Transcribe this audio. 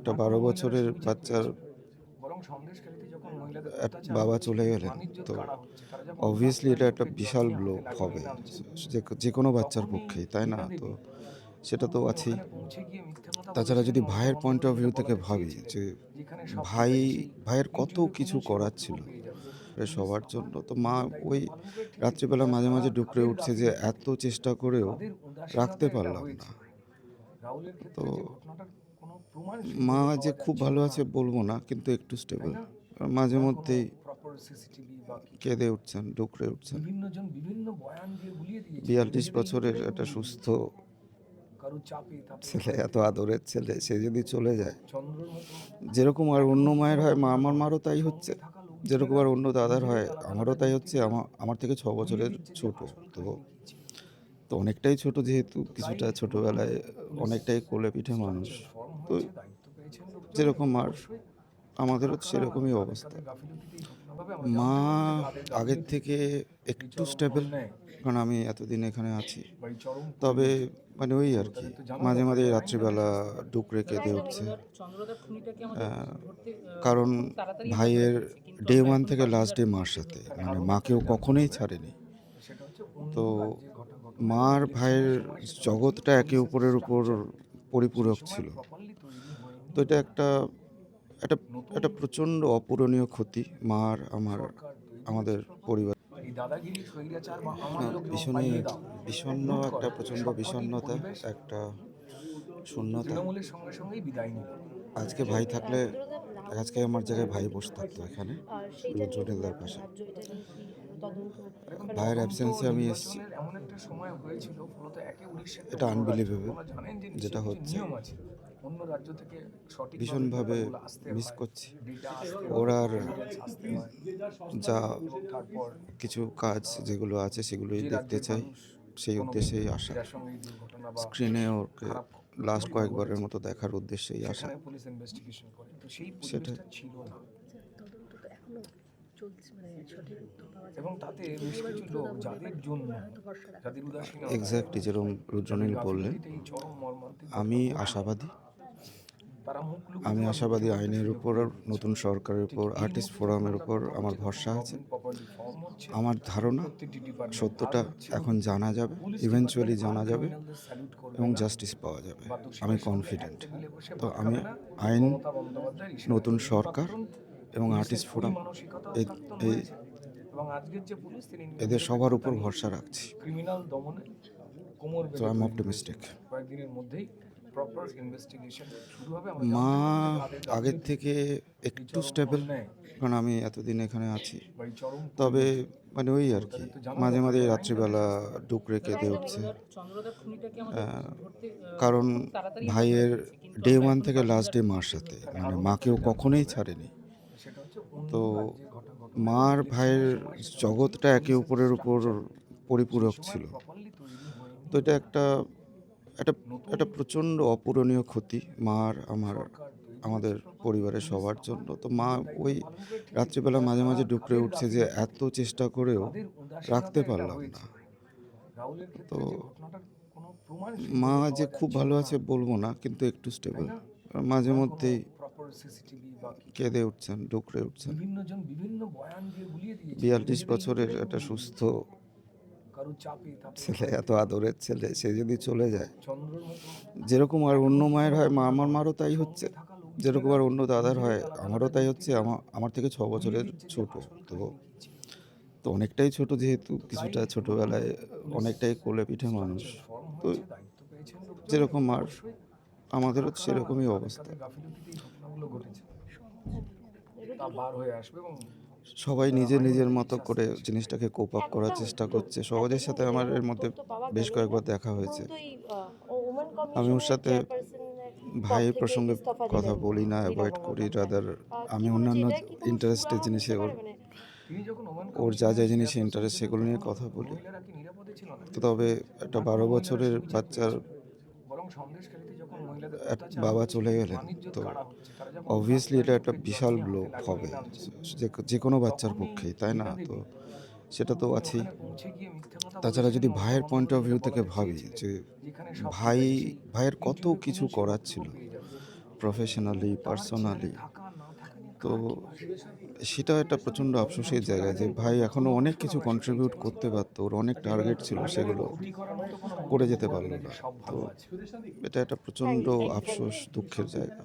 একটা ১২ বছরের বাচ্চার বাবা চলে গেলেন। তো অবভিয়াসলি এটা একটা বিশাল ব্লো হবে যে কোনো বাচ্চার পক্ষেই, তাই না? তো সেটা তো আছেই। তাছাড়া যদি ভাইয়ের পয়েন্ট অফ ভিউ থেকে ভাবি যে ভাই ভাইয়ের কত কিছু করার ছিল সবার জন্য। তো মা ওই রাত্রিবেলা মাঝে, maঝে ডুকরে উঠছে যে এত চেষ্টা করেও রাখতে পারলাম না। তো মা যে খুব ভালো আছে বলব না, কিন্তু একটু স্টেবল। মাঝে মধ্যেই কেঁদে উঠছেন, ডুকরে উঠছেন। ৪২ বছরের একটা সুস্থ ছেলে, এত আদরের ছেলে, সে যদি চলে যায়, যেরকম আর অন্য মায়ের হয়, আমার মারও তাই হচ্ছে। যেরকম আর অন্য দাদার হয়, আমারও তাই হচ্ছে। আমার থেকে ৬ বছরের ছোট। তো তো অনেকটাই ছোট, যেহেতু কিছুটা ছোটবেলায় অনেকটাই কোলে পিঠে মানুষ। তো যেরকম আর আমাদেরও সেরকমই অবস্থা। মা আগের থেকে একটু স্টেবল, কারণ আমি এতদিন এখানে আছি। তবে মানে ওই আরকি মাঝে, মাঝে রাত্রিবেলা ডুকরে কেঁদে উঠছে। আ কারণ ভাইয়ের ডে 1 থেকে লাস্ট ডে মার সাথে। মানে মাকেও কখনোই ছাড়েনি। তো মার ভাইয়ের জগৎটা একে অপরের উপর পরিপূরক ছিল। তো এটা একটা একটা প্রচণ্ড অপূরণীয় ক্ষতি মার, আমাদের পরিবার। ভীষণই বিষণ্ণ, একটা প্রচণ্ড বিষণ্ণতা, একটা শূন্যতা। আজকে ভাই থাকলে, আজকে আমার জায়গায় ভাই বসে থাকতো এখানে রুদ্রনীলদার পাশে। ভাইয়ের অ্যাবসেন্সে আমি এসেছি। এটা আনবিলিভেবল যেটা হচ্ছে। ভীষণভাবে মিস করছি। ওর আর যা কিছু কাজ যেগুলো আছে সেগুলোই দেখতে চাই। সেই উদ্দেশ্যেই আসা। স্ক্রিনে ওকে লাস্ট কয়েকবারের মতো দেখার উদ্দেশ্যেই আসা। সেটাই। এক্স্যাক্টলি যেরকম রুদ্রনীল বললেন, আমি আশাবাদী। আমি আশাবাদী আইনের উপর, নতুন সরকারের উপর, আর্টিস্ট ফোরামের উপর আমার ভরসা আছে। আমার ধারণা সত্যটা এখন জানা যাবে, ইভেনচুয়ালি জানা যাবে এবং জাস্টিস পাওয়া যাবে। আমি কনফিডেন্ট। তো আমি আইন, নতুন সরকার এবং আর্টিস্ট ফোরাম, এই এই এদের সবার উপর ভরসা রাখছি। তো আই এম অপটিমিস্টিক। মা আগের থেকে একটু স্টেবল, কারণ আমি এতদিন এখানে আছি। তবে মানে ওই আরকি মাঝে, মাঝে রাত্রিবেলা ডুকরে কেঁদে উঠছে। আ কারণ ভাইয়ের ডে 1 থেকে লাস্ট ডে মার সাথে। মানে মাকেও কখনোই ছাড়েনি। তো মার ভাইয়ের জগৎটা একে অপরের উপর পরিপূরক ছিল। তো এটা একটা একটা প্রচণ্ড অপূরণীয় ক্ষতি মার, আমাদের পরিবারের সবার জন্য। তো মা ওই রাত্রিবেলা মাঝে, মাঝে ডুকরে উঠছে যে এত চেষ্টা করেও রাখতে পারলাম না। তো মা যে খুব ভালো আছে বলব না, কিন্তু একটু স্টেবল। মাঝে মধ্যেই কেঁদে উঠছেন, ডুকরে উঠছেন। ৪২ বছরের একটা সুস্থ ছেলে, এত আদরের ছেলে, সে যদি চলে যায়, যেরকম আর অন্য মায়ের হয়, আমার মারও তাই হচ্ছে। যেরকম আর অন্য দাদার হয়, আমারও তাই হচ্ছে। আমার থেকে ৬ বছরের ছোট। তো তো অনেকটাই ছোট, যেহেতু কিছুটা ছোটবেলায় অনেকটাই কোলে পিঠে মানুষ। তো যেরকম আর আমাদেরও সেরকমই অবস্থা। সবাই নিজের, নিজের মতো করে জিনিসটাকে কোপ আপ করার চেষ্টা করছে। সহজের সাথে আমার এর মধ্যে বেশ কয়েকবার দেখা হয়েছে। আমি ওর সাথে ভাই প্রসঙ্গে কথা বলি না, এভয়েড করি। রাদার আমি অন্যান্য ইন্টারেস্টের জিনিসে ওর যা, যা জিনিসে ইন্টারেস্ট সেগুলো নিয়ে কথা বলি। তবে একটা ১২ বছরের বাচ্চার বাবা চলে গেলেন। তো অবভিয়াসলি এটা একটা বিশাল ব্লো হবে যেকোনো বাচ্চার পক্ষেই, তাই না? তো সেটা তো আছেই। তাছাড়া যদি ভাইয়ের পয়েন্ট অফ ভিউ থেকে ভাবি যে ভাইয়ের কত কিছু করার ছিল প্রফেশনালি, পার্সোনালি। তো সেটাও একটা প্রচণ্ড আফসোসের জায়গা যে ভাই এখনও অনেক কিছু কন্ট্রিবিউট করতে পারত। ওর অনেক টার্গেট ছিল, সেগুলো করে যেতে পারল না। তো এটা একটা প্রচণ্ড তাই, তাই। আফসোস, দুঃখের জায়গা।